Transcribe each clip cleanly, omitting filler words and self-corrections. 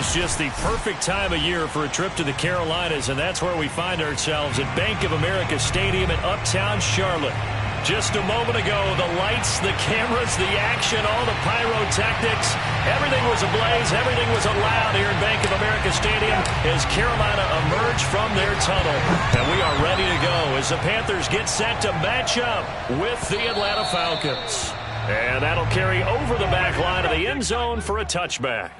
is just the perfect time of year for a trip to the Carolinas, and that's where we find ourselves at Bank of America Stadium in Uptown Charlotte. Just a moment ago, the lights, the cameras, the action, all the pyrotechnics, everything was ablaze, everything was allowed here in Bank of America Stadium as Carolina emerged from their tunnel. And we are ready to go as the Panthers get set to match up with the Atlanta Falcons. And that'll carry over the back line of the end zone for a touchback.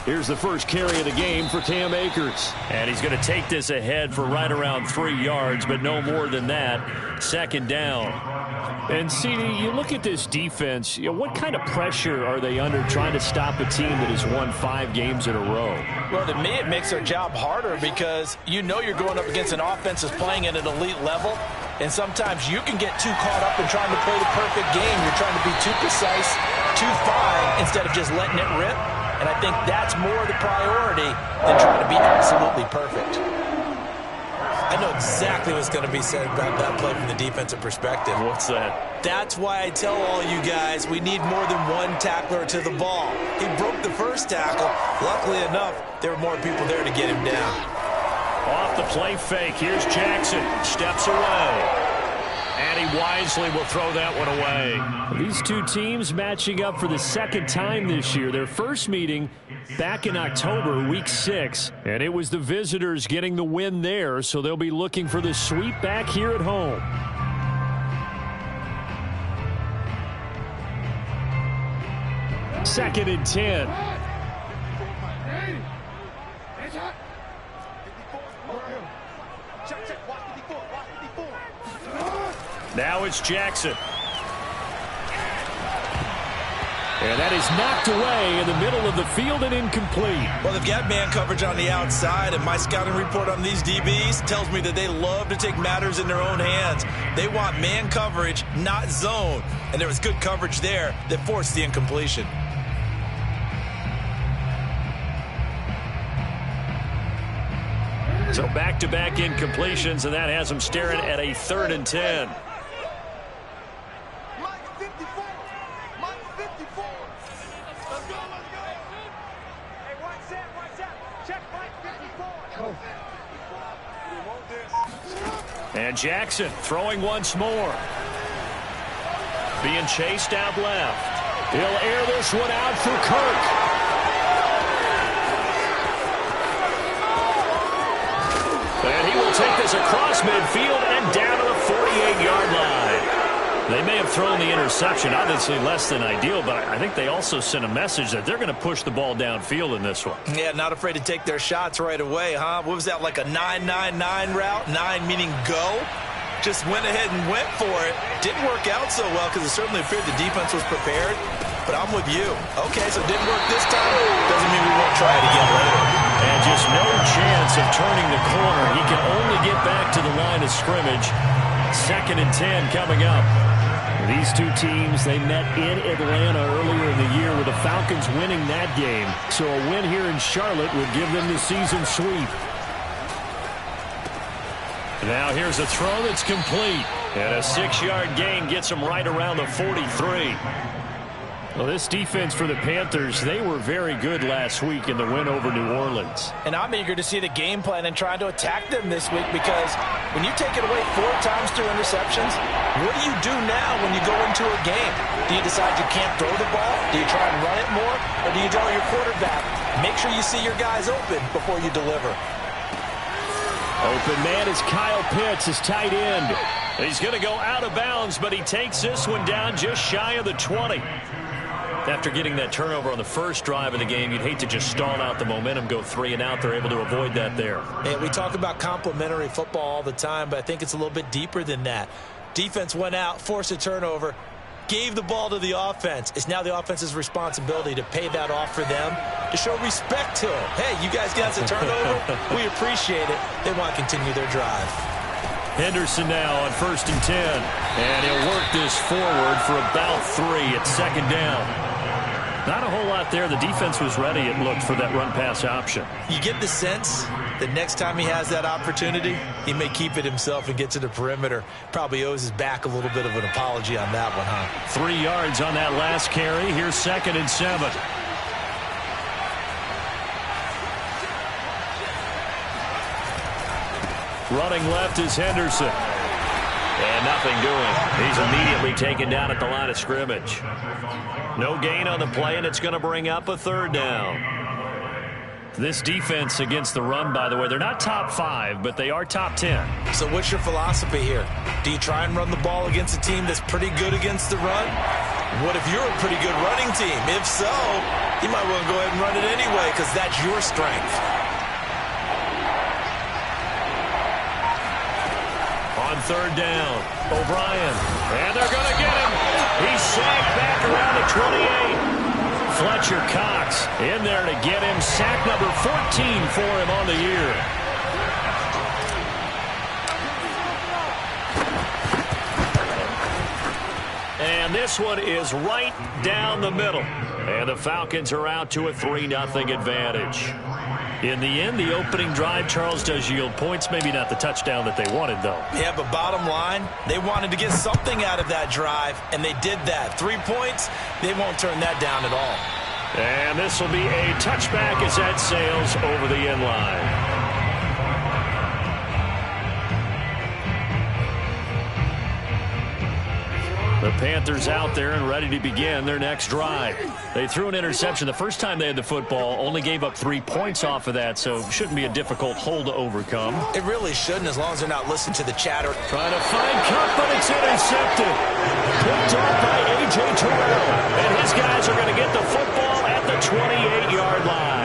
Here's the first carry of the game for Cam Akers. And he's going to take this ahead for right around 3 yards, but no more than that. Second down. And, CD, you look at this defense, what kind of pressure are they under trying to stop a team that has won 5 games in a row? Well, to me, it makes their job harder because you know you're going up against an offense that's playing at an elite level. And sometimes you can get too caught up in trying to play the perfect game. You're trying to be too precise, too fine, instead of just letting it rip. And I think that's more the priority than trying to be absolutely perfect. I know exactly what's going to be said about that play from the defensive perspective. What's that? That's why I tell all you guys we need more than one tackler to the ball. He broke the first tackle. Luckily enough, there were more people there to get him down. Off the play fake. Here's Jackson. Steps away. And he wisely will throw that one away. These two teams matching up for the second time this year. Their first meeting back in October, week 6. And it was the visitors getting the win there, so they'll be looking for the sweep back here at home. Second and 10. Now it's Jackson. And that is knocked away in the middle of the field and incomplete. Well, they've got man coverage on the outside, and my scouting report on these DBs tells me that they love to take matters in their own hands. They want man coverage, not zone. And there was good coverage there that forced the incompletion. So back-to-back incompletions, and that has them staring at a 3rd and 10. And Jackson throwing once more. Being chased out left. He'll air this one out for Kirk. And he will take this across midfield and down to the 48-yard line. They may have thrown the interception, obviously less than ideal, but I think they also sent a message that they're going to push the ball downfield in this one. Yeah, not afraid to take their shots right away, huh? What was that, like a 9-9-9 route? 9 meaning go? Just went ahead and went for it. Didn't work out so well because it certainly appeared the defense was prepared, but I'm with you. Okay, so it didn't work this time. Doesn't mean we won't try it again later. And just no chance of turning the corner. He can only get back to the line of scrimmage. 2nd and 10 coming up. These two teams, they met in Atlanta earlier in the year with the Falcons winning that game. So a win here in Charlotte would give them the season sweep. Now here's a throw that's complete. And a 6-yard gain gets them right around the 43. Well, this defense for the Panthers, they were very good last week in the win over New Orleans. And I'm eager to see the game plan and trying to attack them this week because when you take it away 4 times through interceptions, what do you do now when you go into a game? Do you decide you can't throw the ball? Do you try and run it more? Or do you draw your quarterback? Make sure you see your guys open before you deliver. Open man is Kyle Pitts, his tight end. He's going to go out of bounds, but he takes this one down just shy of the 20. After getting that turnover on the first drive of the game, you'd hate to just stall out the momentum, go 3 and out. They're able to avoid that there. And we talk about complementary football all the time, but I think it's a little bit deeper than that. Defense went out, forced a turnover. gave the ball to the offense. It's now the offense's responsibility to pay that off for them, to show respect to them. Hey, you guys got us a turnover. We appreciate it. They want to continue their drive. Henderson now on 1st and 10. And he'll work this forward for about 3 at 2nd down. Not a whole lot there. The defense was ready, it looked, for that run-pass option. You get the sense that next time he has that opportunity, he may keep it himself and get to the perimeter. Probably owes his back a little bit of an apology on that one, huh? 3 yards on that last carry. Here's 2nd and 7. Running left is Henderson. And nothing doing. He's immediately taken down at the line of scrimmage. No gain on the play, and it's going to bring up a 3rd down. This defense against the run, by the way, they're not top 5, but they are top 10. So what's your philosophy here? Do you try and run the ball against a team that's pretty good against the run? What if you're a pretty good running team? If so, you might want to go ahead and run it anyway because that's your strength. On 3rd down, O'Brien. And they're going to get him. He's sacked back around the 28. Fletcher Cox in there to get him. Sack number 14 for him on the year. And this one is right down the middle. And the Falcons are out to a 3-0 advantage. In the end, the opening drive, Charles, does yield points. Maybe not the touchdown that they wanted, though. Yeah, but bottom line, they wanted to get something out of that drive, and they did that. 3 points, they won't turn that down at all. And this will be a touchback as that sails over the end line. The Panthers out there and ready to begin their next drive. They threw an interception the first time they had the football, only gave up 3 points off of that, so it shouldn't be a difficult hole to overcome. It really shouldn't, as long as they're not listening to the chatter. Trying to find Cup, but it's intercepted. Picked off by A.J. Terrell. And his guys are going to get the football at the 28-yard line.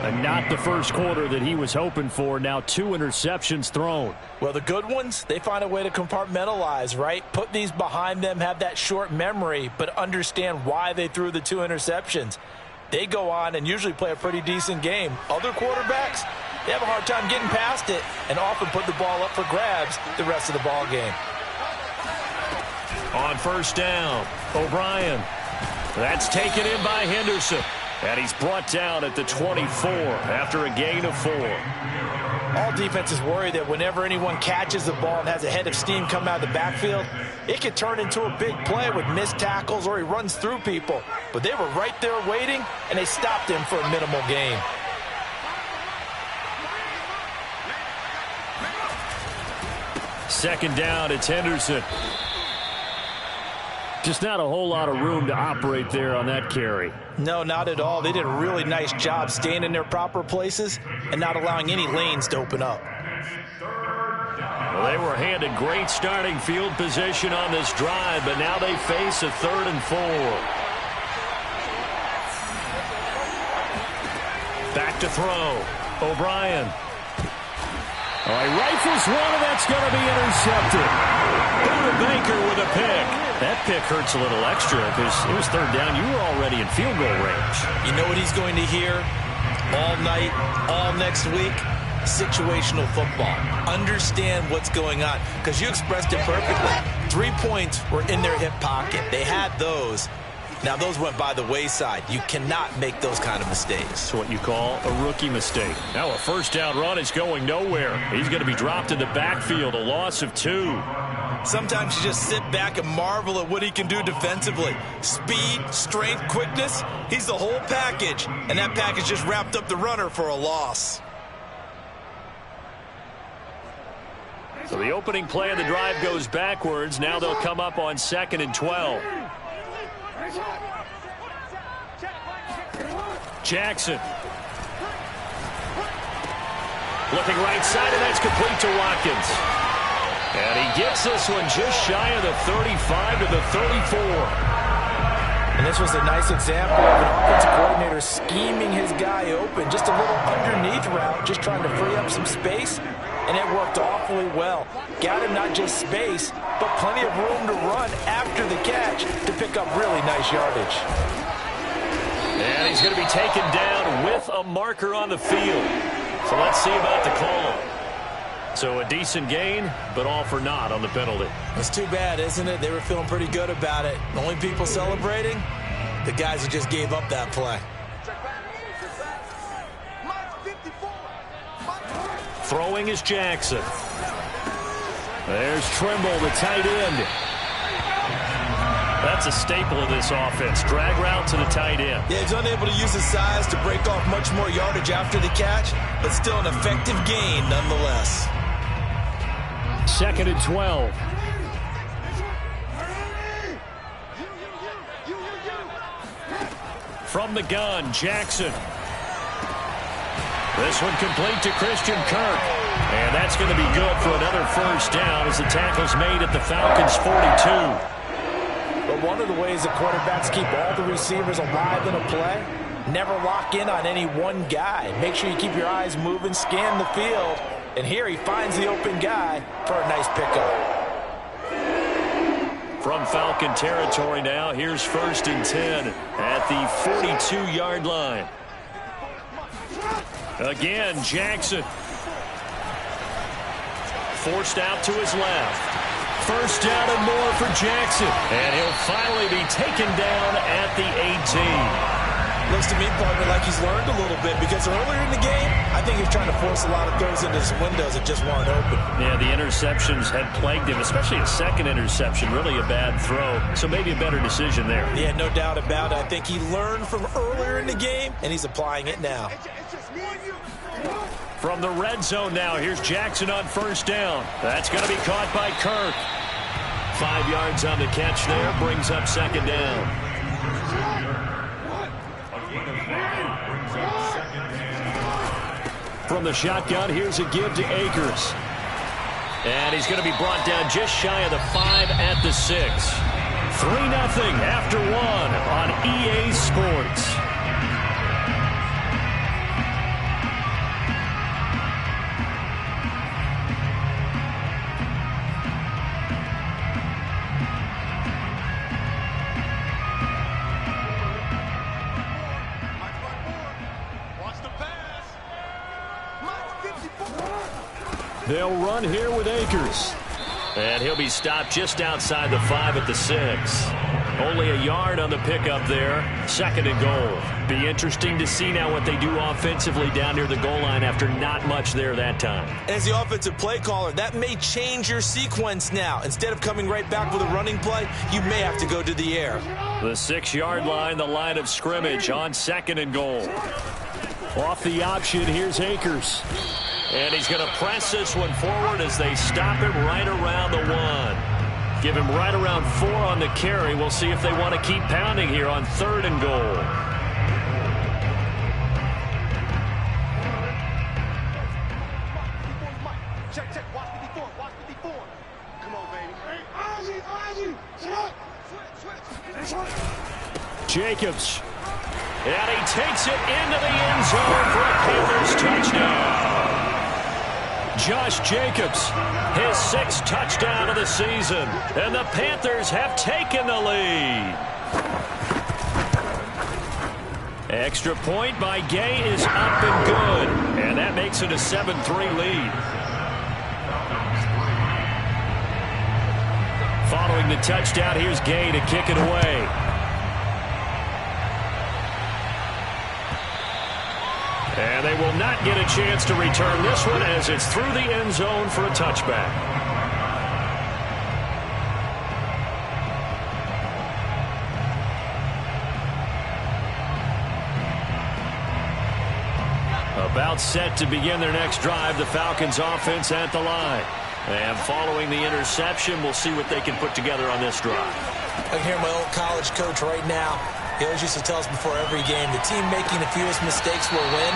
And not the first quarter that he was hoping for. Now 2 interceptions thrown. Well, the good ones, they find a way to compartmentalize, right? Put these behind them, have that short memory, but understand why they threw the 2 interceptions. They go on and usually play a pretty decent game. Other quarterbacks, they have a hard time getting past it and often put the ball up for grabs the rest of the ball game. On 1st down, O'Brien. That's taken in by Henderson. And he's brought down at the 24 after a gain of 4. All defenses worry that whenever anyone catches the ball and has a head of steam come out of the backfield, it could turn into a big play with missed tackles or he runs through people. But they were right there waiting, and they stopped him for a minimal gain. Second down, it's Henderson. Just not a whole lot of room to operate there on that carry. No, not at all. They did a really nice job staying in their proper places and not allowing any lanes to open up. Well, they were handed great starting field position on this drive, but now they face a 3rd and 4. Back to throw. O'Brien. Oh, he rifles one, and that's going to be intercepted. Buda Baker with a pick. That pick hurts a little extra because it was 3rd down. You were already in field goal range. You know what he's going to hear all night, all next week? Situational football. Understand what's going on, because you expressed it perfectly. 3 points were in their hip pocket. They had those. Now, those went by the wayside. You cannot make those kind of mistakes. It's what you call a rookie mistake. Now a 1st down run is going nowhere. He's going to be dropped in the backfield, a loss of 2. Sometimes you just sit back and marvel at what he can do defensively. Speed, strength, quickness, he's the whole package. And that package just wrapped up the runner for a loss. So the opening play of the drive goes backwards. Now they'll come up on 2nd and 12. Jackson. Looking right side, and that's complete to Watkins. And he gets this one just shy of the 35 to the 34. And this was a nice example of an offensive coordinator scheming his guy open. Just a little underneath route, just trying to free up some space. and it worked awfully well. Got him not just space, but plenty of room to run after the catch to pick up really nice yardage. And he's going to be taken down with a marker on the field. So let's see about the call. So a decent gain, but all for naught on the penalty. It's too bad, isn't it? They were feeling pretty good about it. The only people celebrating, the guys who just gave up that play. Throwing is Jackson. There's Trimble, the tight end. That's a staple of this offense. Drag route to the tight end. Yeah, he's unable to use his size to break off much more yardage after the catch, but still an effective gain nonetheless. 2nd and 12. From the gun, Jackson. This one complete to Christian Kirk. And that's going to be good for another first down as the tackle's made at the Falcons' 42. But one of the ways that quarterbacks keep all the receivers alive in a play, never lock in on any one guy. Make sure you keep your eyes moving, scan the field. And here he finds the open guy for a nice pickup. From Falcon territory now, here's 1st and 10 at the 42-yard line. Again, Jackson. Forced out to his left. First down and more for Jackson. And he'll finally be taken down at the 18. Looks to me, partner, like he's learned a little bit because earlier in the game, I think he was trying to force a lot of throws into his windows that just weren't open. Yeah, the interceptions had plagued him, especially a second interception. Really a bad throw, so maybe a better decision there. Yeah, no doubt about it. I think he learned from earlier in the game, and he's applying it now. From the red zone now, here's Jackson on first down. That's going to be caught by Kirk. 5 yards on the catch there, brings up 2nd down. From the shotgun, here's a give to Akers. And he's going to be brought down just shy of the 5 at the 6. 3-0 after 1 on EA Sports. They'll run here with Akers. And he'll be stopped just outside the 5 at the 6. Only a yard on the pickup there. 2nd and goal. Be interesting to see now what they do offensively down near the goal line after not much there that time. As the offensive play caller, that may change your sequence now. Instead of coming right back with a running play, you may have to go to the air. The 6-yard line, the line of scrimmage on 2nd and goal. Off the option, here's Akers. And he's going to press this one forward as they stop him right around the 1. Give him right around 4 on the carry. We'll see if they want to keep pounding here on 3rd and goal. Check. Watch 54. Watch 54. Come on, baby. Switch. Jacobs. And he takes it into the end zone for a Panthers touchdown. Josh Jacobs, his 6th touchdown of the season. And the Panthers have taken the lead. Extra point by Gay is up and good. And that makes it a 7-3 lead. Following the touchdown, here's Gay to kick it away. And they will not get a chance to return this one as it's through the end zone for a touchback. About set to begin their next drive, the Falcons offense at the line. And following the interception, we'll see what they can put together on this drive. I can hear my old college coach right now. He always used to tell us before every game, the team making the fewest mistakes will win.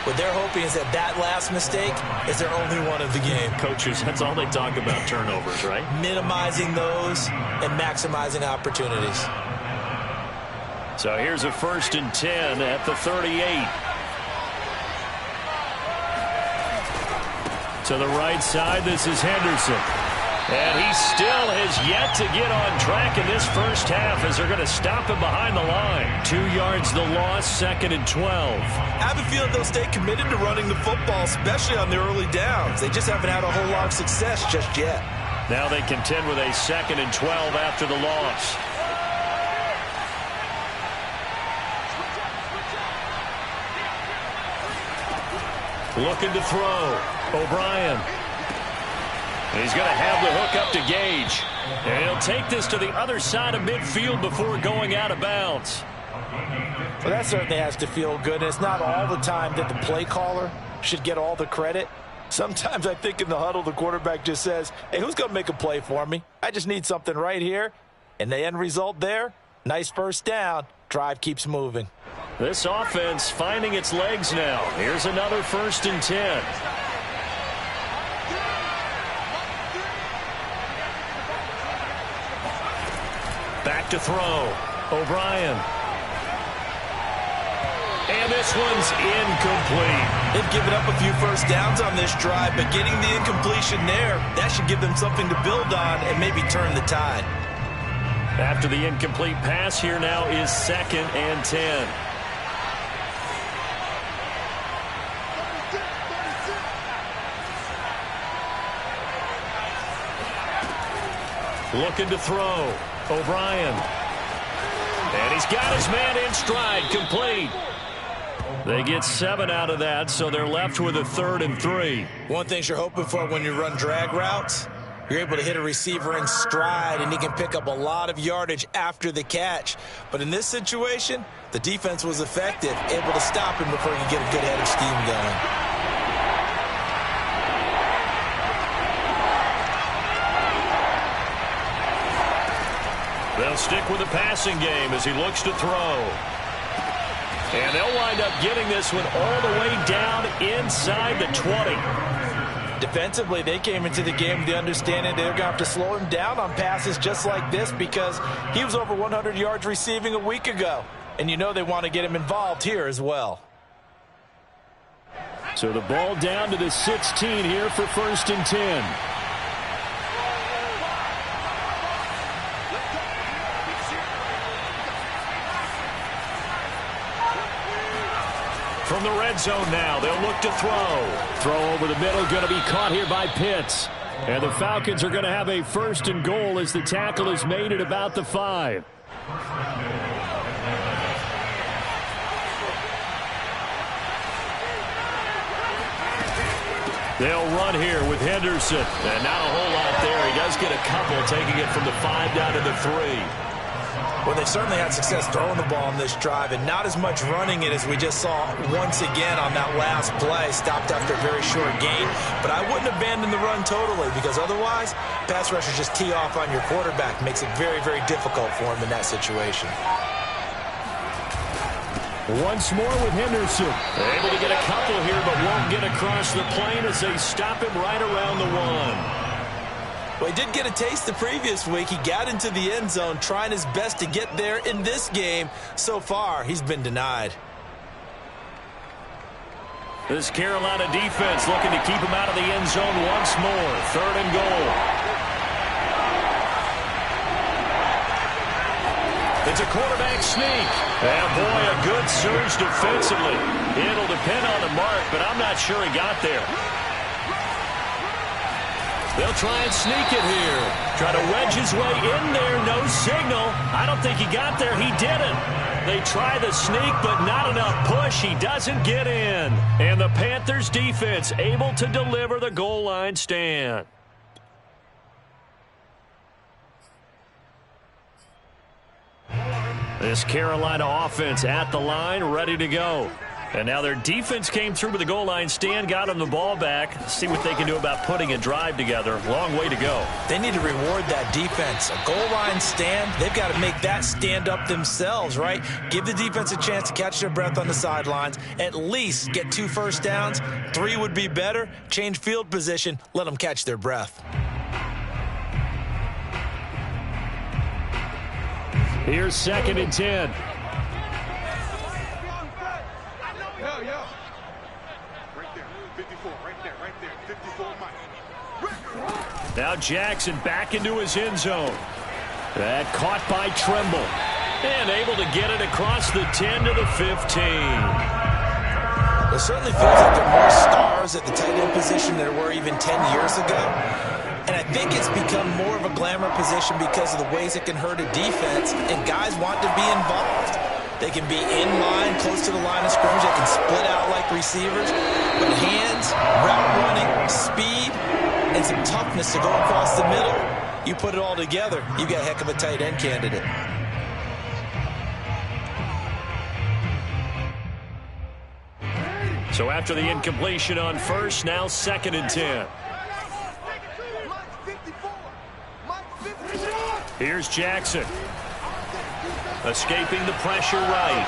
What they're hoping is that that last mistake is their only one of the game. Coaches, that's all they talk about, turnovers, right? Minimizing those and maximizing opportunities. So here's a 1st and 10 at the 38. To the right side, this is Henderson. And he still has yet to get on track in this first half as they're going to stop him behind the line. 2 yards the loss, 2nd and 12. I have a feeling they'll stay committed to running the football, especially on the early downs. They just haven't had a whole lot of success just yet. Now they contend with a 2nd and 12 after the loss. Looking to throw. O'Brien. He's going to have the hook up to Gage. And he'll take this to the other side of midfield before going out of bounds. Well, that certainly has to feel good. It's not all the time that the play caller should get all the credit. Sometimes I think in the huddle, the quarterback just says, hey, who's going to make a play for me? I just need something right here. And the end result there, nice first down. Drive keeps moving. This offense finding its legs now. Here's another 1st and 10. Back to throw. O'Brien. And this one's incomplete. They've given up a few first downs on this drive, but getting the incompletion there, that should give them something to build on and maybe turn the tide. After the incomplete pass, here now is 2nd and 10. Looking to throw. O'Brien. And he's got his man in stride, complete. They get 7 out of that, so they're left with a 3rd and 3. One thing you're hoping for when you run drag routes, you're able to hit a receiver in stride, and he can pick up a lot of yardage after the catch. But in this situation, the defense was effective, able to stop him before he could get a good head of steam going. They'll stick with the passing game as he looks to throw. And they'll wind up getting this one all the way down inside the 20. Defensively, they came into the game with the understanding they're going to have to slow him down on passes just like this because he was over 100 yards receiving a week ago. And you know they want to get him involved here as well. So the ball down to the 16 here for 1st and 10. From the red zone now, they'll look to throw. Throw over the middle, going to be caught here by Pitts. And the Falcons are going to have a 1st and goal as the tackle is made at about the 5. They'll run here with Henderson. And not a whole lot there. He does get a couple, taking it from the 5 down to the 3. Well, they certainly had success throwing the ball on this drive and not as much running it as we just saw once again on that last play. Stopped after a very short gain. But I wouldn't abandon the run totally because otherwise, pass rushers just tee off on your quarterback. Makes it very, very difficult for him in that situation. Once more with Henderson. Able to get a couple here but won't get across the plane as they stop him right around the 1. Well, he did get a taste the previous week. He got into the end zone trying his best to get there in this game. So far, he's been denied. This Carolina defense looking to keep him out of the end zone once more. 3rd and goal. It's a quarterback sneak. And boy, a good surge defensively. It'll depend on the mark, but I'm not sure he got there. They'll try and sneak it here. Try to wedge his way in there. No signal. I don't think he got there. He didn't. They try the sneak, but not enough push. He doesn't get in. And the Panthers defense able to deliver the goal line stand. This Carolina offense at the line, ready to go. And now their defense came through with the goal line stand, got them the ball back. See what they can do about putting a drive together. Long way to go. They need to reward that defense. A goal line stand, they've got to make that stand up themselves, right? Give the defense a chance to catch their breath on the sidelines. At least get 2 first downs. 3 would be better. Change field position. Let them catch their breath. Here's 2nd and 10. Right there, 54, right there, 54 Now Jackson back into his end zone. That caught by Tremble. And able to get it across the 10 to the 15. It certainly feels like there are more stars at the tight end position than there were even 10 years ago. And I think it's become more of a glamour position because of the ways it can hurt a defense, and guys want to be involved. They can be in line, close to the line of scrimmage. They can split out like receivers. But hands, route running, speed, and some toughness to go across the middle, you put it all together, you got a heck of a tight end candidate. So after the incompletion on first, now 2nd and 10. Here's Jackson. Escaping the pressure right.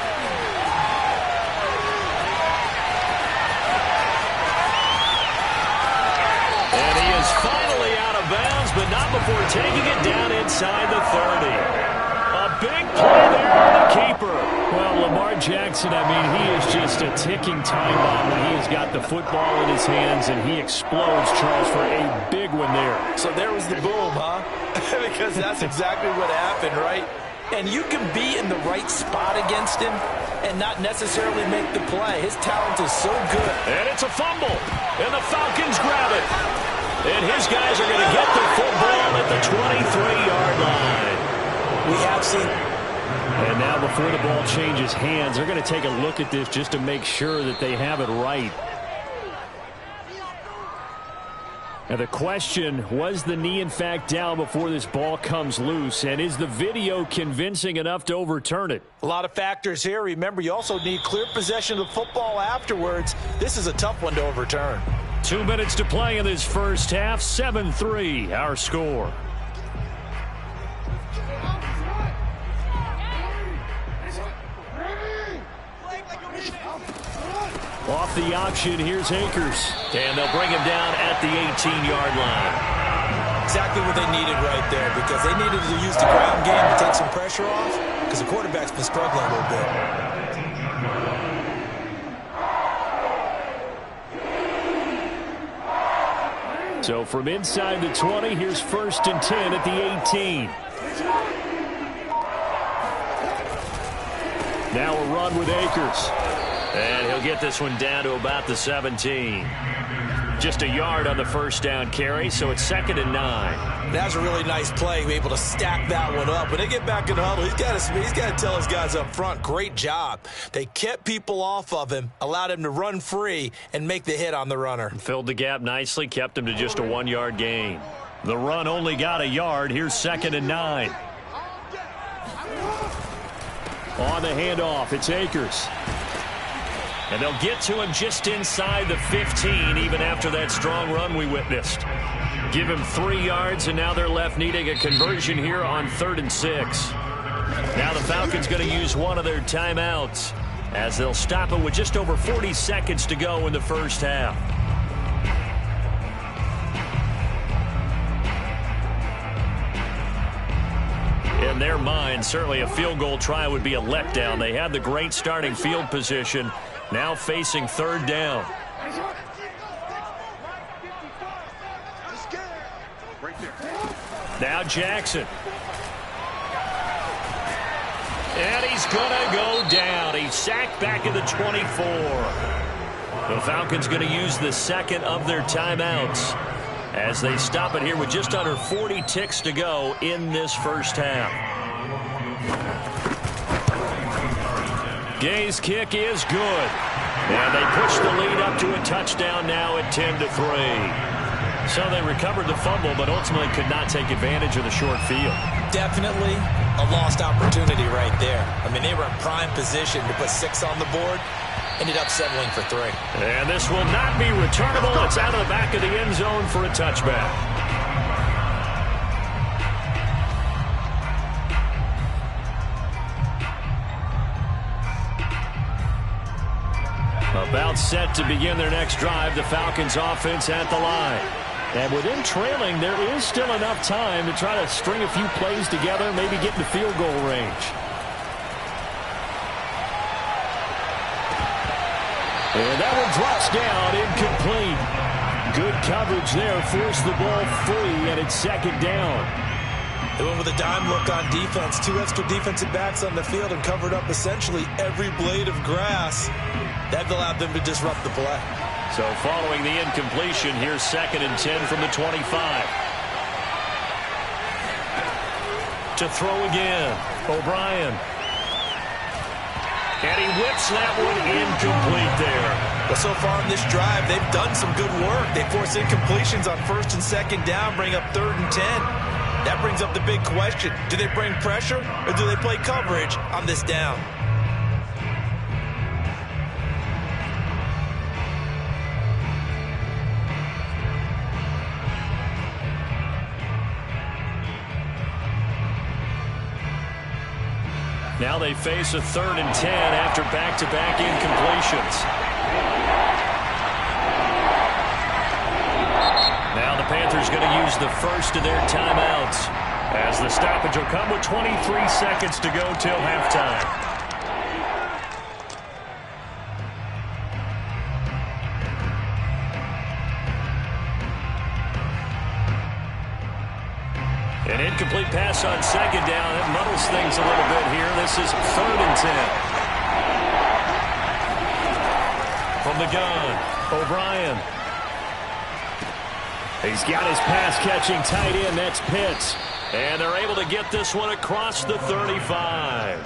And he is finally out of bounds, but not before taking it down inside the 30. A big play there for the keeper. Well, Lamar Jackson, I mean, he is just a ticking time bomb when he has got the football in his hands, and he explodes, Charles, for a big one there. So there was the boom, huh? Because that's exactly what happened, right? And you can be in the right spot against him and not necessarily make the play. His talent is so good. And it's a fumble, and the Falcons grab it. And his guys are going to get the football at the 23-yard line. We have seen. And now before the ball changes hands, they're going to take a look at this just to make sure that they have it right. Now the question, was the knee in fact down before this ball comes loose? And is the video convincing enough to overturn it? A lot of factors here. Remember, you also need clear possession of the football afterwards. This is a tough one to overturn. 2 minutes to play in this first half. 7-3, our score. Off the option, here's Akers. And they'll bring him down at the 18-yard line. Exactly what they needed right there, because they needed to use the ground game to take some pressure off, because the quarterback's been struggling a little bit. So from inside the 20, here's 1st and 10 at the 18. Now a run with Akers. And he'll get this one down to about the 17. Just a yard on the first down carry, so it's 2nd and 9. That's a really nice play, able to stack that one up. When they get back in the huddle, he's got to tell his guys up front, great job. They kept people off of him, allowed him to run free, and make the hit on the runner. Filled the gap nicely, kept him to just a 1-yard gain. The run only got a yard. Here's 2nd and 9. On the handoff, it's Akers. And they'll get to him just inside the 15, even after that strong run we witnessed. Give him 3 yards, and now they're left needing a conversion here on 3rd and 6. Now the Falcons going to use one of their timeouts as they'll stop it with just over 40 seconds to go in the first half. In their mind, certainly a field goal try would be a letdown. They had the great starting field position. Now facing 3rd down. Now Jackson. And he's going to go down. He's sacked back at the 24. The Falcons going to use the 2nd of their timeouts as they stop it here with just under 40 ticks to go in this first half. Gay's kick is good. And they push the lead up to a touchdown now at 10-3. So they recovered the fumble, but ultimately could not take advantage of the short field. Definitely a lost opportunity right there. I mean, they were in prime position to put 6 on the board. Ended up settling for 3. And this will not be returnable. It's out of the back of the end zone for a touchback. About set to begin their next drive, the Falcons offense at the line. And with them trailing, there is still enough time to try to string a few plays together, maybe get into field goal range. And that one drops down incomplete. Good coverage there. Forced the ball free, and it's second down. They went with a dime look on defense. 2 extra defensive backs on the field and covered up essentially every blade of grass. That allowed them to disrupt the play. So following the incompletion, here's 2nd and 10 from the 25. To throw again, O'Brien. And he whips that one incomplete there. But so far in this drive, they've done some good work. They force incompletions on 1st and 2nd down, bring up 3rd and 10. That brings up the big question. Do they bring pressure or do they play coverage on this down? Now they face a 3rd and 10 after back-to-back incompletions. Now the Panthers going to use the first of their timeouts, as the stoppage will come with 23 seconds to go till halftime. An incomplete pass on 2nd down. It muddles things a little bit here. This is 3rd and 10. From the gun, O'Brien. He's got his pass-catching tight end. That's Pitts. And they're able to get this one across the 35.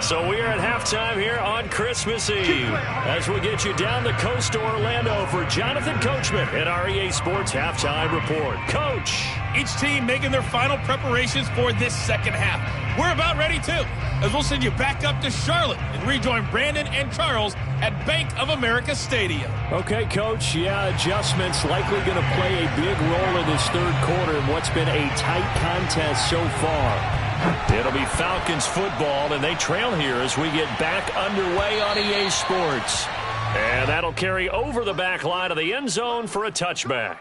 So we are at halftime here on Christmas Eve as we get you down the coast to Orlando for Jonathan Coachman at our EA Sports Halftime Report. Coach. Each team making their final preparations for this second half. We're about ready, too, as we'll send you back up to Charlotte and rejoin Brandon and Charles at Bank of America Stadium. Okay, Coach. Yeah, adjustments likely going to play a big role in this 3rd quarter in what's been a tight contest so far. It'll be Falcons football, and they trail here as we get back underway on EA Sports. And that'll carry over the back line of the end zone for a touchback.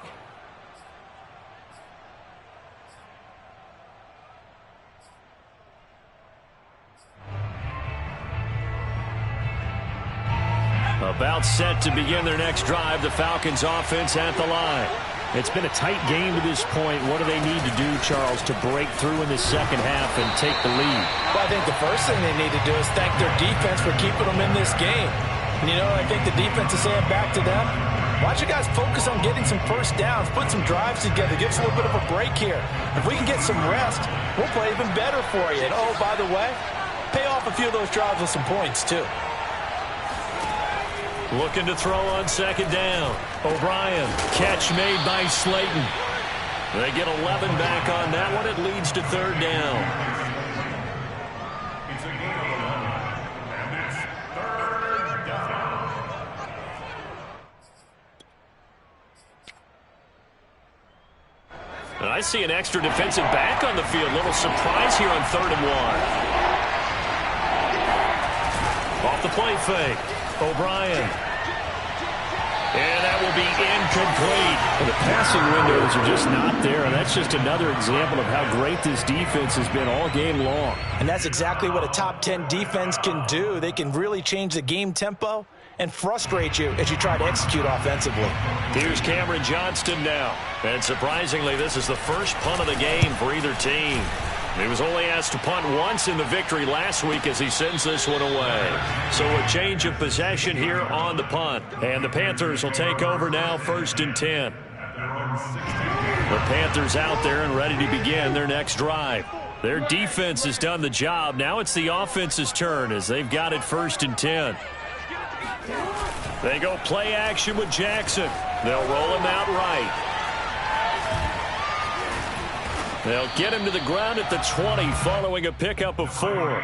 About set to begin their next drive, the Falcons offense at the line. It's been a tight game to this point. What do they need to do, Charles, to break through in the second half and take the lead? Well, I think the first thing they need to do is thank their defense for keeping them in this game. And, you know, I think the defense is saying back to them, why don't you guys focus on getting some first downs, put some drives together, give us a little bit of a break here. If we can get some rest, we'll play even better for you. And, oh, by the way, pay off a few of those drives with some points, too. Looking to throw on 2nd down. O'Brien. Catch made by Slayton. They get 11 back on that one. It leads to 3rd down. And I see an extra defensive back on the field. Little surprise here on 3rd and 1. Off the play fake. O'Brien. And that will be incomplete. And the passing windows are just not there. And that's just another example of how great this defense has been all game long. And that's exactly what a top 10 defense can do. They can really change the game tempo and frustrate you as you try to execute offensively. Here's Cameron Johnston now. And surprisingly, this is the first punt of the game for either team. He was only asked to punt once in the victory last week as he sends this one away. So a change of possession here on the punt. And the Panthers will take over now, 1st and 10. The Panthers out there and ready to begin their next drive. Their defense has done the job. Now it's the offense's turn as they've got it 1st and 10. They go play action with Jackson. They'll roll him out right. They'll get him to the ground at the 20 following a pickup of 4.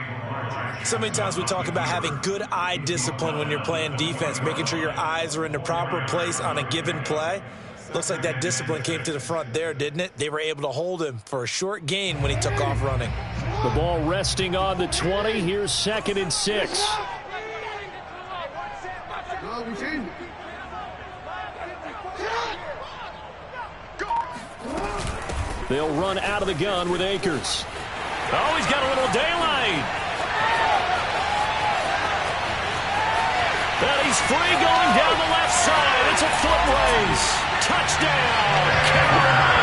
So many times we talk about having good eye discipline when you're playing defense, making sure your eyes are in the proper place on a given play. Looks like that discipline came to the front there, didn't it? They were able to hold him for a short gain when he took off running. The ball resting on the 20. Here's 2nd and 6. They'll run out of the gun with Akers. Oh, he's got a little daylight. And he's free going down the left side. It's a foot race. Touchdown, Carolina.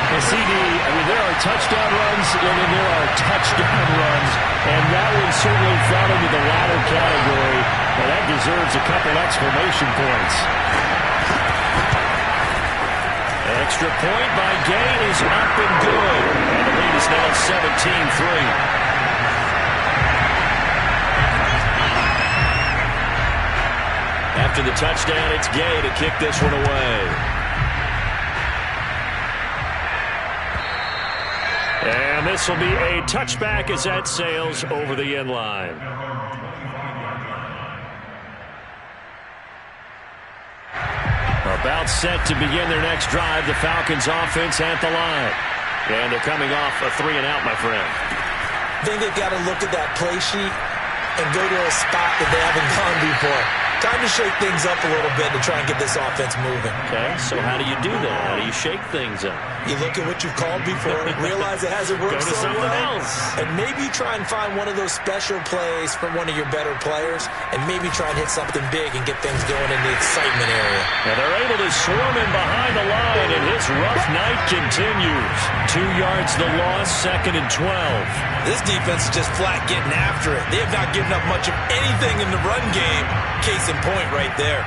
And CD, I mean, there are touchdown runs, and then there are touchdown runs. And that one certainly fell into the latter category. And that deserves a couple exclamation points. Extra point by Gay is up and good. And the lead is now 17-3. After the touchdown, it's Gay to kick this one away. And this will be a touchback as that sails over the end line. About set to begin their next drive, the Falcons offense at the line. And they're coming off a 3-and-out, my friend. I think they've got to look at that play sheet and go to a spot that they haven't gone before. Time to shake things up a little bit to try and get this offense moving. Okay, so how do you do that? How do you shake things up? You look at what you've called before, realize it hasn't worked so well, else. and maybe try and find one of those special plays from one of your better players, and maybe try and hit something big and get things going in the excitement area. Now they're able to swarm in behind the line, and his rough night continues. 2 yards the loss, 2nd and 12. This defense is just flat getting after it. They have not given up much of anything in the run game. Case in point right there.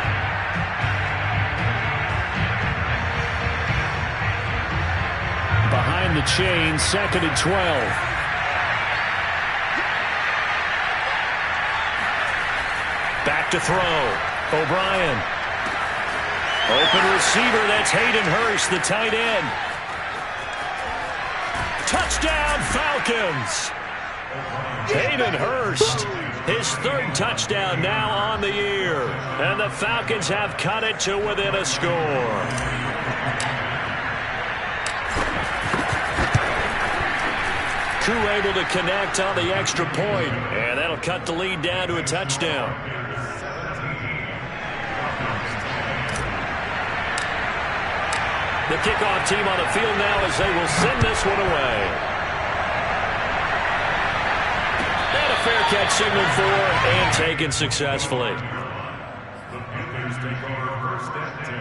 Behind the chain, 2nd and 12. Back to throw. O'Brien. Open receiver, that's Hayden Hurst, the tight end. Touchdown, Falcons! Hayden Hurst, his 3rd touchdown now on the year. And the Falcons have cut it to within a score. Crew able to connect on the extra point, and that'll cut the lead down to a touchdown. The kickoff team on the field now as they will send this one away. And a fair catch signaled for and taken successfully. The Panthers take over 1st and 10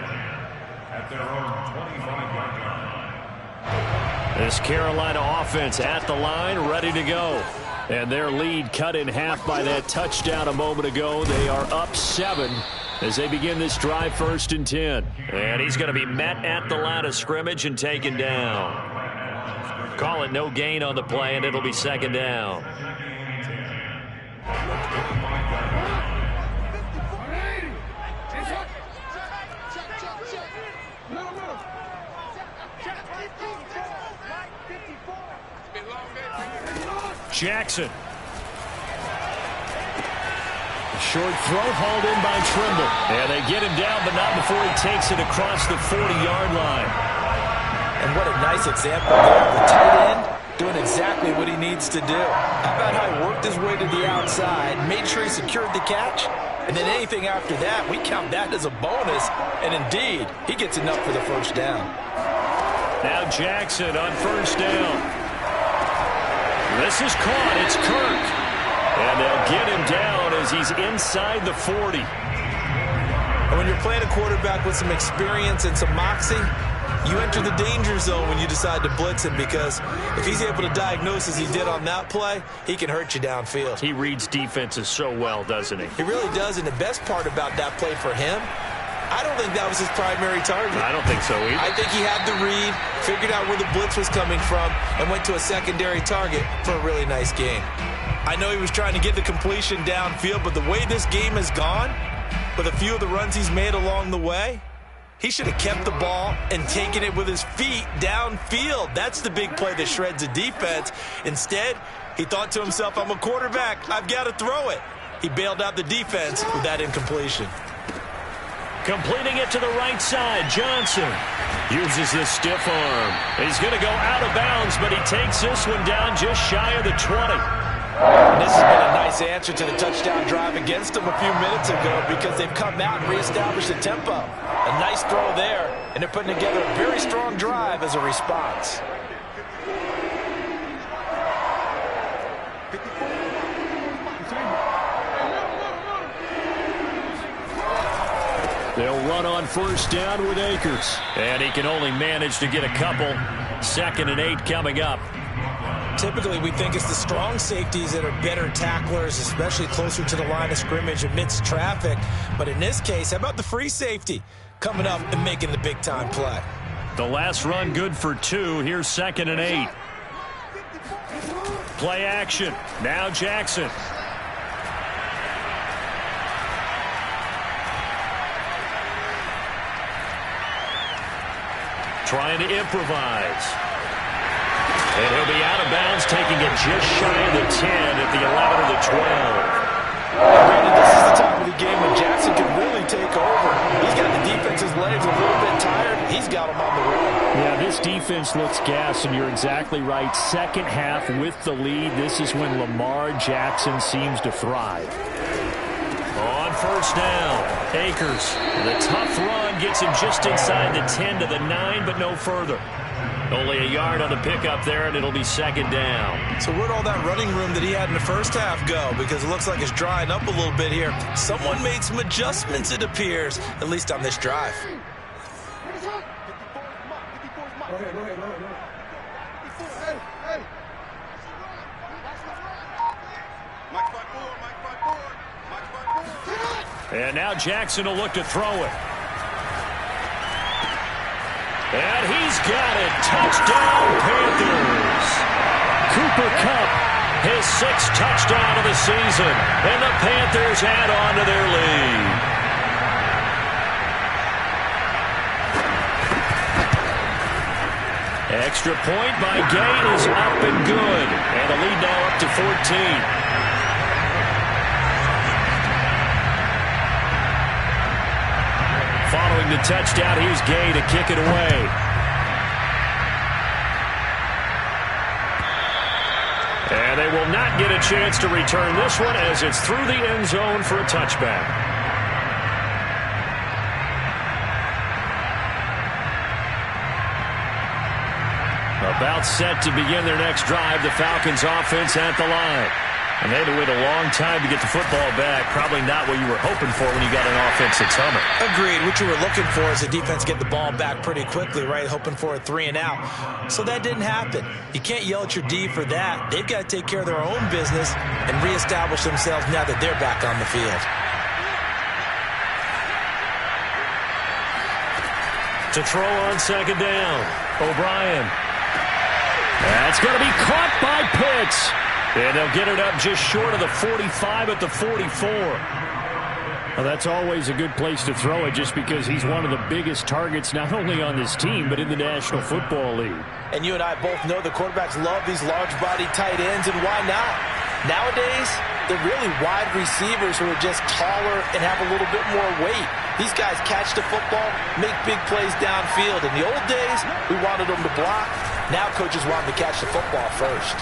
at their own 25-yard line. This Carolina offense at the line, ready to go. And their lead cut in half by that touchdown a moment ago. They are up 7 as they begin this drive, 1st and 10. And he's going to be met at the line of scrimmage and taken down. Call it no gain on the play, and it'll be 2nd down. Jackson. Short throw hauled in by Trimble. And they get him down, but not before he takes it across the 40-yard line. And what a nice example there. The tight end doing exactly what he needs to do. How about how he worked his way to the outside, made sure he secured the catch, and then anything after that, we count that as a bonus. And indeed, he gets enough for the 1st down. Now Jackson on 1st down. This is caught. It's Kirk. And they'll get him down as he's inside the 40. And when you're playing a quarterback with some experience and some moxie, you enter the danger zone when you decide to blitz him, because if he's able to diagnose as he did on that play, he can hurt you downfield. He reads defenses so well, doesn't he? He really does, and the best part about that play for him, I don't think that was his primary target. I don't think so either. I think he had the read, figured out where the blitz was coming from, and went to a secondary target for a really nice gain. I know he was trying to get the completion downfield, but the way this game has gone, with a few of the runs he's made along the way, he should have kept the ball and taken it with his feet downfield. That's the big play that shreds a defense. Instead, he thought to himself, I'm a quarterback, I've got to throw it. He bailed out the defense with that incompletion. Completing it to the right side, Johnson uses the stiff arm. He's going to go out of bounds, but he takes this one down just shy of the 20. And this has been a nice answer to the touchdown drive against them a few minutes ago, because they've come out and reestablished the tempo. A nice throw there, and they're putting together a very strong drive as a response. They'll run on first down with Akers. And he can only manage to get a couple. 2nd and 8 coming up. Typically, we think it's the strong safeties that are better tacklers, especially closer to the line of scrimmage amidst traffic. But in this case, how about the free safety coming up and making the big-time play? The last run good for 2. Here's 2nd and 8. Play action. Now Jackson. Trying to improvise. And he'll be out of bounds, taking it just shy of the 10 at the 11 or the 12. Granted, this is the time of the game when Jackson can really take over. He's got the defense's legs a little bit tired. He's got them on the run. Yeah, this defense looks gassed, and you're exactly right. Second half with the lead, this is when Lamar Jackson seems to thrive. On first down, Akers. The tough run gets him just inside the 10 to the 9, but no further. Only a yard on the pickup there, and it'll be 2nd down. So where'd all that running room that he had in the first half go? Because it looks like it's drying up a little bit here. Someone made some adjustments, it appears, at least on this drive. And now Jackson will look to throw it. And he's got it. Touchdown, Panthers. Cooper Kupp, his 6th touchdown of the season. And the Panthers add on to their lead. Extra point by Gay is up and good. And the lead now up to 14. Following the touchdown, here's Gay to kick it away. And they will not get a chance to return this one as it's through the end zone for a touchback. About set to begin their next drive, the Falcons offense at the line. And they had to wait a long time to get the football back. Probably not what you were hoping for when you got an offense that's humming. Agreed. What you were looking for is the defense get the ball back pretty quickly, right? Hoping for a 3 and out. So that didn't happen. You can't yell at your D for that. They've got to take care of their own business and reestablish themselves now that they're back on the field. To throw on 2nd down, O'Brien. That's going to be caught by Pitts. And they'll get it up just short of the 45 at the 44. Well, that's always a good place to throw it just because he's one of the biggest targets not only on this team but in the National Football League. And you and I both know the quarterbacks love these large-body tight ends, and why not? Nowadays, they're really wide receivers who are just taller and have a little bit more weight. These guys catch the football, make big plays downfield. In the old days, we wanted them to block. Now coaches want them to catch the football first.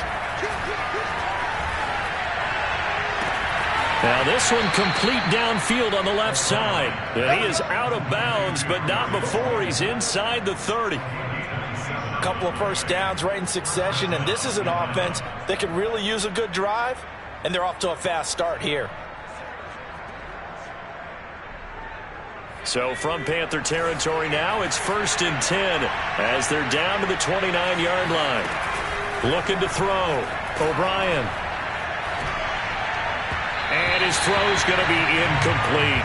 Now this one complete downfield on the left side. And he is out of bounds, but not before he's inside the 30. A couple of first downs right in succession, and this is an offense that could really use a good drive, and they're off to a fast start here. So from Panther territory now, it's 1st and 10 as they're down to the 29-yard line. Looking to throw. O'Brien. And his throw's going to be incomplete.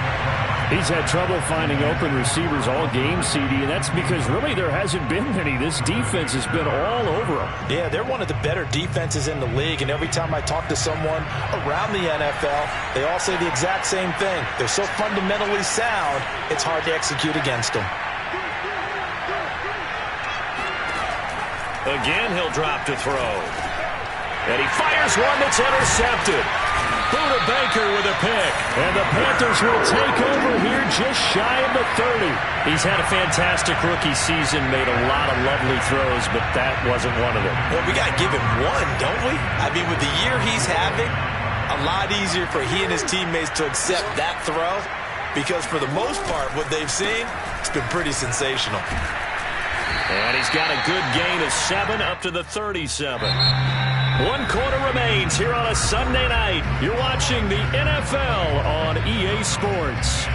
He's had trouble finding open receivers all game, CD, and that's because really there hasn't been many. This defense has been all over them. Yeah, they're one of the better defenses in the league, and every time I talk to someone around the NFL, they all say the exact same thing. They're so fundamentally sound, it's hard to execute against them. Again, he'll drop to throw. And he fires one that's intercepted. Buda Baker with a pick. And the Panthers will take over here just shy of the 30. He's had a fantastic rookie season, made a lot of lovely throws, but that wasn't one of them. Well, we got to give him one, don't we? I mean, with the year he's having, a lot easier for he and his teammates to accept that throw because for the most part, what they've seen, it's been pretty sensational. And he's got a good gain of 7 up to the 37. 1 quarter remains here on a Sunday night. You're watching the NFL on EA Sports.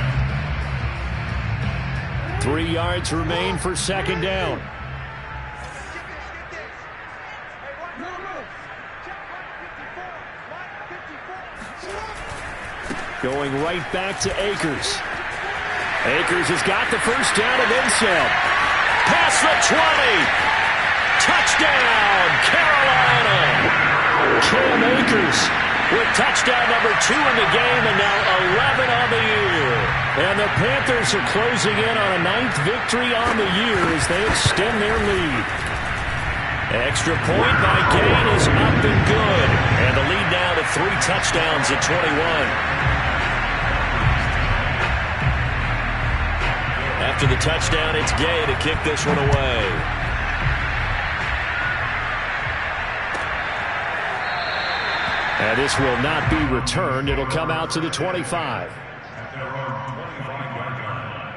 3 yards remain for second down. Going right back to Akers. Akers has got the first down and then some. Past the 20. Touchdown, Carolina. Cam Akers with touchdown number 2 in the game and now 11 on the year. And the Panthers are closing in on a 9th victory on the year as they extend their lead. Extra point by Gain is up and good. And the lead now to 3 touchdowns at 21. After the touchdown, it's Gay to kick this one away. And this will not be returned. It'll come out to the 25. At their own 25-yard line.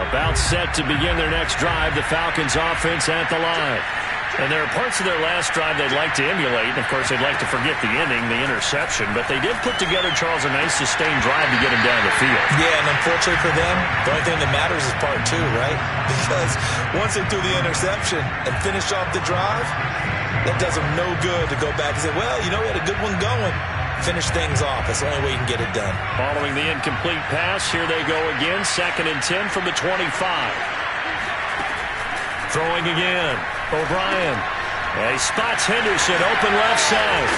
About set to begin their next drive, the Falcons offense at the line. And there are parts of their last drive they'd like to emulate. And, of course, they'd like to forget the ending, the interception. But they did put together, Charles, a nice sustained drive to get him down the field. Yeah, and unfortunately for them, the only thing that matters is part 2, right? Because once they threw the interception and finished off the drive, that does them no good to go back and say, well, you know, we had a good one going. Finish things off. That's the only way you can get it done. Following the incomplete pass, here they go again. 2nd and 10 from the 25. Throwing again. O'Brien. And he spots Henderson open left side.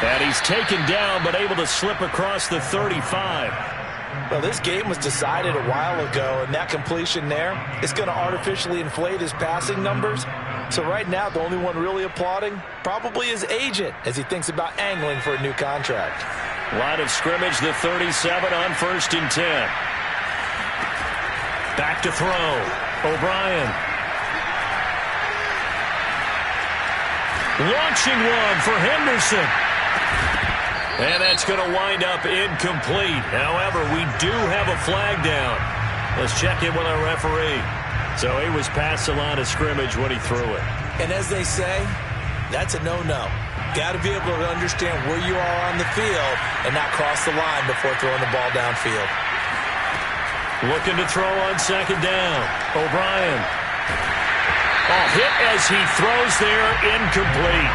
And he's taken down but able to slip across the 35. Well, this game was decided a while ago, and that completion there is going to artificially inflate his passing numbers. So right now, the only one really applauding probably his agent as he thinks about angling for a new contract. Line of scrimmage, the 37 on 1st and 10. Back to throw. O'Brien. Launching one for Henderson. And that's going to wind up incomplete. However, we do have a flag down. Let's check in with our referee. So he was past the line of scrimmage when he threw it. And as they say, that's a no-no. Got to be able to understand where you are on the field and not cross the line before throwing the ball downfield. Looking to throw on 2nd down. O'Brien. Hit as he throws there, incomplete.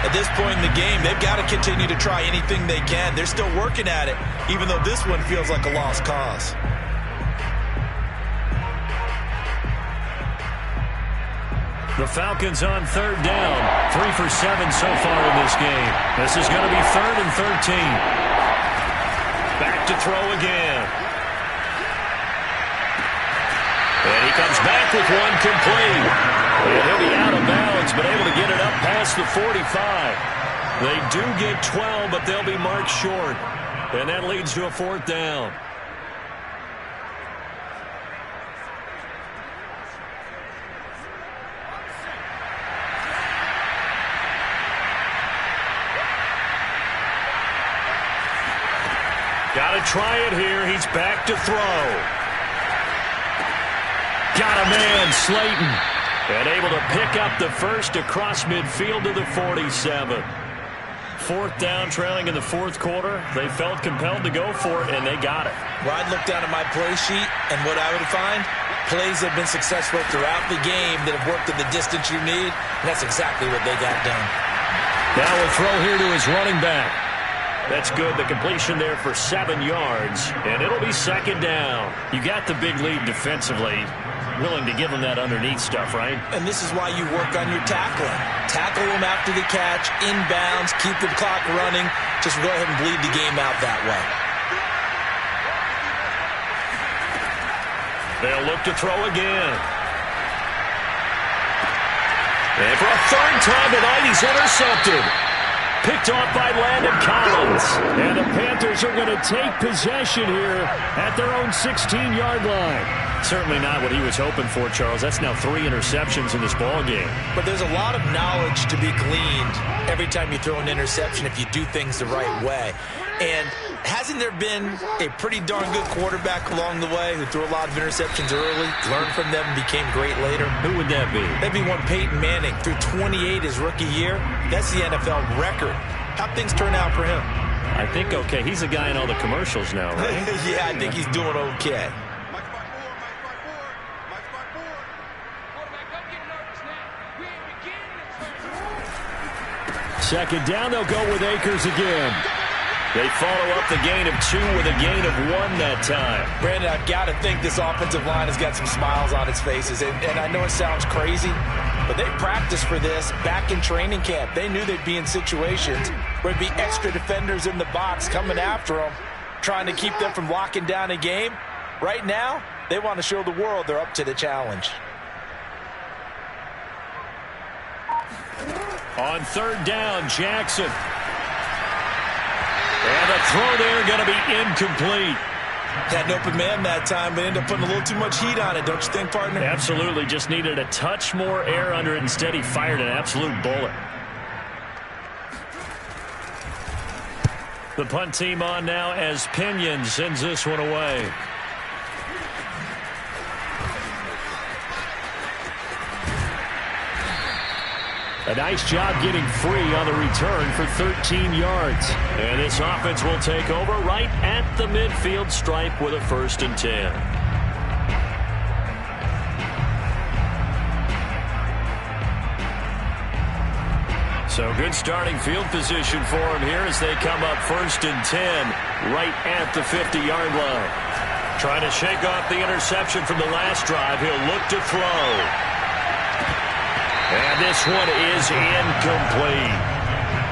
At this point in the game, they've got to continue to try anything they can. They're still working at it, even though this one feels like a lost cause. The Falcons on 3rd down. 3 for 7 so far in this game. This is going to be 3rd and 13. Back to throw again. And he comes back with one complete. And he'll be out of bounds, but able to get it up past the 45. They do get 12, but they'll be marked short. And that leads to a 4th down. Got to try it here. He's back to throw. Got a man, Slayton. And able to pick up the first across midfield to the 47. 4th down, trailing in the 4th quarter. They felt compelled to go for it, and they got it. Well, I'd look down at my play sheet, and what I would find, plays have been successful throughout the game that have worked at the distance you need, and that's exactly what they got done. Now a throw here to his running back. That's good. The completion there for 7 yards, and it'll be 2nd down. You got the big lead defensively. Willing to give them that underneath stuff, right? And this is why you work on your tackling. Tackle them after the catch, inbounds, keep the clock running. Just go ahead and bleed the game out that way. They'll look to throw again. And for a 3rd time tonight, he's intercepted. Picked off by Landon Collins. And the Panthers are going to take possession here at their own 16-yard line. Certainly not what he was hoping for, Charles. That's now 3 interceptions in this ball game. But there's a lot of knowledge to be gleaned every time you throw an interception if you do things the right way. And hasn't there been a pretty darn good quarterback along the way who threw a lot of interceptions early, learned from them, and became great later? Who would that be? That'd be one Peyton Manning. Threw 28 his rookie year. That's the NFL record. How'd things turn out for him? I think okay. He's a guy in all the commercials now, right? Yeah, I think he's doing okay. Second down, they'll go with Akers again. They follow up the gain of 2 with a gain of 1 that time. Brandon, I've got to think this offensive line has got some smiles on its faces. And I know it sounds crazy, but they practiced for this back in training camp. They knew they'd be in situations where there'd be extra defenders in the box coming after them, trying to keep them from locking down a game. Right now, they want to show the world they're up to the challenge. On third down, Jackson. And the throw there going to be incomplete. Had an open man that time, but ended up putting a little too much heat on it, don't you think, partner? Absolutely. Just needed a touch more air under it. Instead, he fired an absolute bullet. The punt team on now as Pinion sends this one away. A nice job getting free on the return for 13 yards. And this offense will take over right at the midfield stripe with a 1st and 10. So good starting field position for him here as they come up 1st and 10 right at the 50-yard line. Trying to shake off the interception from the last drive. He'll look to throw. And this one is incomplete.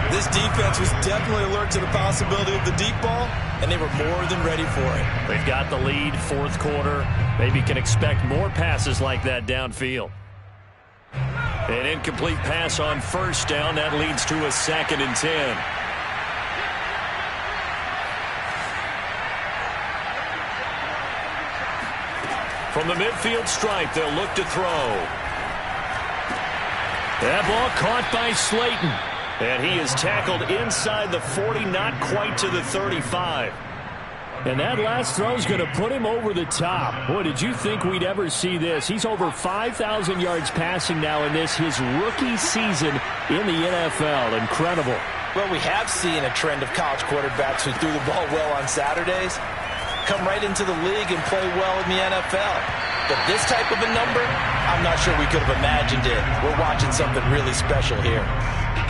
This defense was definitely alert to the possibility of the deep ball, and they were more than ready for it. They've got the lead, 4th quarter. Maybe can expect more passes like that downfield. An incomplete pass on 1st down. That leads to a 2nd and 10. From the midfield stripe, they'll look to throw. That ball caught by Slayton. And he is tackled inside the 40, not quite to the 35. And that last throw is going to put him over the top. Boy, did you think we'd ever see this? He's over 5,000 yards passing now in this, his rookie season in the NFL. Incredible. Well, we have seen a trend of college quarterbacks who threw the ball well on Saturdays come right into the league and play well in the NFL. But this type of a number, I'm not sure we could have imagined it. We're watching something really special here.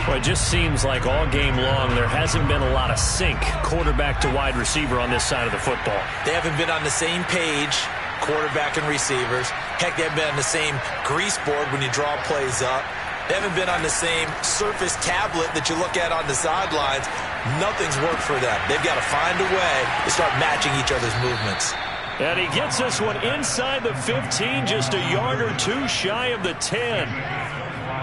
Well, it just seems like all game long there hasn't been a lot of sync quarterback to wide receiver on this side of the football. They haven't been on the same page, quarterback and receivers. Heck, they haven't been on the same grease board when you draw plays up. They haven't been on the same surface tablet that you look at on the sidelines. Nothing's worked for them. They've got to find a way to start matching each other's movements. And he gets this one inside the 15, just a yard or 2 shy of the 10.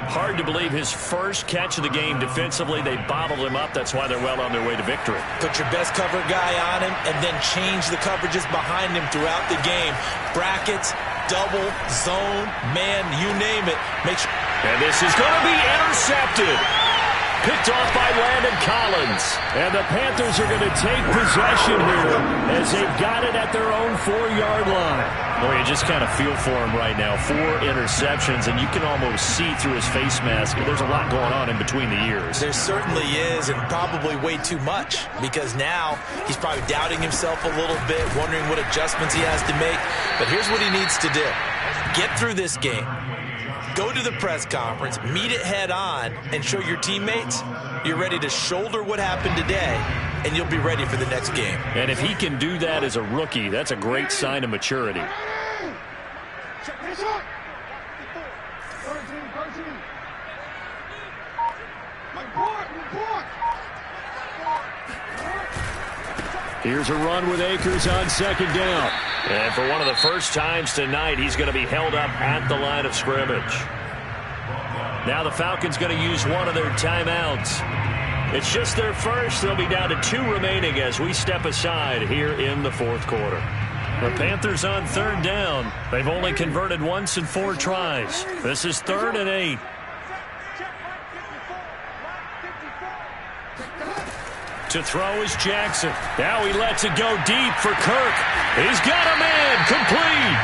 Hard to believe his first catch of the game defensively. They bottled him up. That's why they're well on their way to victory. Put your best cover guy on him and then change the coverages behind him throughout the game. Brackets, double, zone, man, you name it. Make sure. And this is going to be intercepted. Picked off by Landon Collins. And the Panthers are going to take possession here as they've got it at their own 4-yard line. Boy, you just kind of feel for him right now. 4 interceptions, and you can almost see through his face mask. There's a lot going on in between the ears. There certainly is, and probably way too much, because now he's probably doubting himself a little bit, wondering what adjustments he has to make. But here's what he needs to do. Get through this game. Go to the press conference, meet it head on, and show your teammates you're ready to shoulder what happened today, and you'll be ready for the next game. And if he can do that as a rookie, that's a great sign of maturity. Here's a run with Akers on 2nd down. And for one of the first times tonight, he's going to be held up at the line of scrimmage. Now the Falcons going to use one of their timeouts. It's just their first. They'll be down to 2 remaining as we step aside here in the 4th quarter. The Panthers on 3rd down. They've only converted once in 4 tries. This is 3rd and 8. To throw is Jackson. Now he lets it go deep for Kirk. He's got a man complete.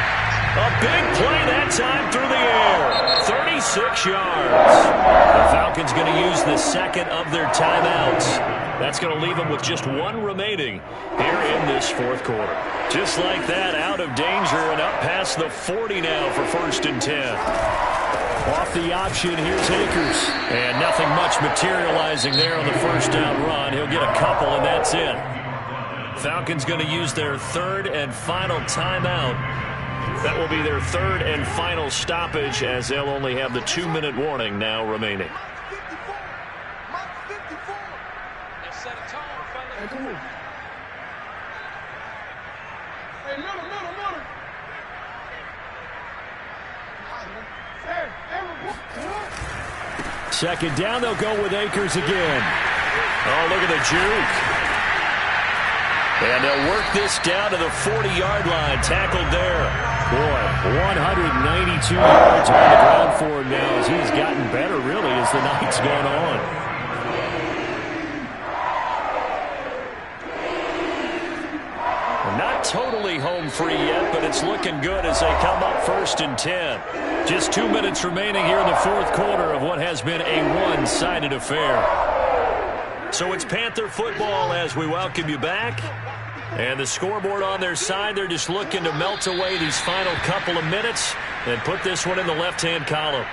A big play that time through the air. 6 yards. The Falcons going to use the second of their timeouts. That's going to leave them with just one remaining here in this fourth quarter. Just like that, out of danger and up past the 40 now for 1st and 10. Off the option, here's Akers. And nothing much materializing there on the first down run. He'll get a couple, and that's it. Falcons going to use their third and final timeout. That will be their third and final stoppage, as they'll only have the 2-minute warning now remaining. Second down, they'll go with Akers again. Oh, look at the juke. And they'll work this down to the 40-yard line. Tackled there. Boy, 192 yards on the ground for him now as he's gotten better, really, as the night's gone on. Not totally home free yet, but it's looking good as they come up 1st and 10. Just 2 minutes remaining here in the fourth quarter of what has been a one-sided affair. So it's Panther football as we welcome you back. And the scoreboard on their side, they're just looking to melt away these final couple of minutes and put this one in the left-hand column.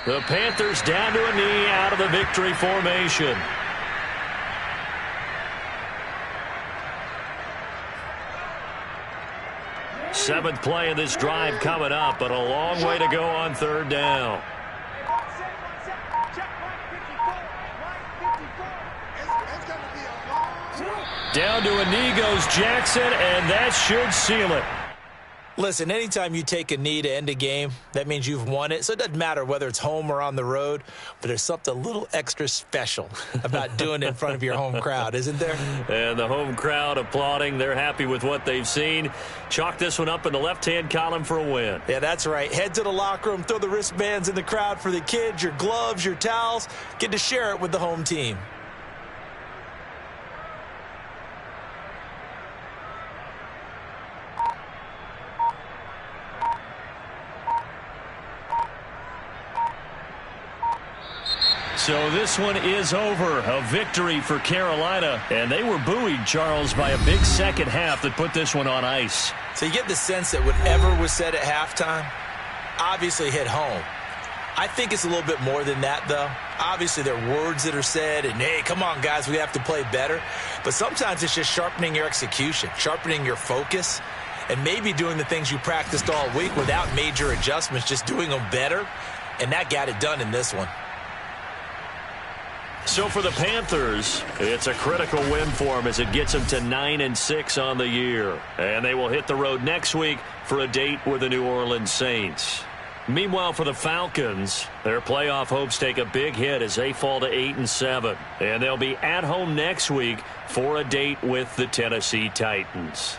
The Panthers down to a knee out of the victory formation. Seventh play of this drive coming up, but a long way to go on third down. Down to a knee goes Jackson, and that should seal it. Listen, anytime you take a knee to end a game, that means you've won it. So it doesn't matter whether it's home or on the road, but there's something a little extra special about doing it in front of your home crowd, isn't there? And the home crowd applauding. They're happy with what they've seen. Chalk this one up in the left-hand column for a win. Yeah, that's right. Head to the locker room, throw the wristbands in the crowd for the kids, your gloves, your towels. Get to share it with the home team. So this one is over. A victory for Carolina. And they were buoyed, Charles, by a big second half that put this one on ice. So you get the sense that whatever was said at halftime obviously hit home. I think it's a little bit more than that, though. Obviously, there are words that are said, and, hey, come on, guys, we have to play better. But sometimes it's just sharpening your execution, sharpening your focus, and maybe doing the things you practiced all week without major adjustments, just doing them better. And that got it done in this one. So for the Panthers, it's a critical win for them as it gets them to 9-6 on the year. And they will hit the road next week for a date with the New Orleans Saints. Meanwhile, for the Falcons, their playoff hopes take a big hit as they fall to 8-7. And they'll be at home next week for a date with the Tennessee Titans.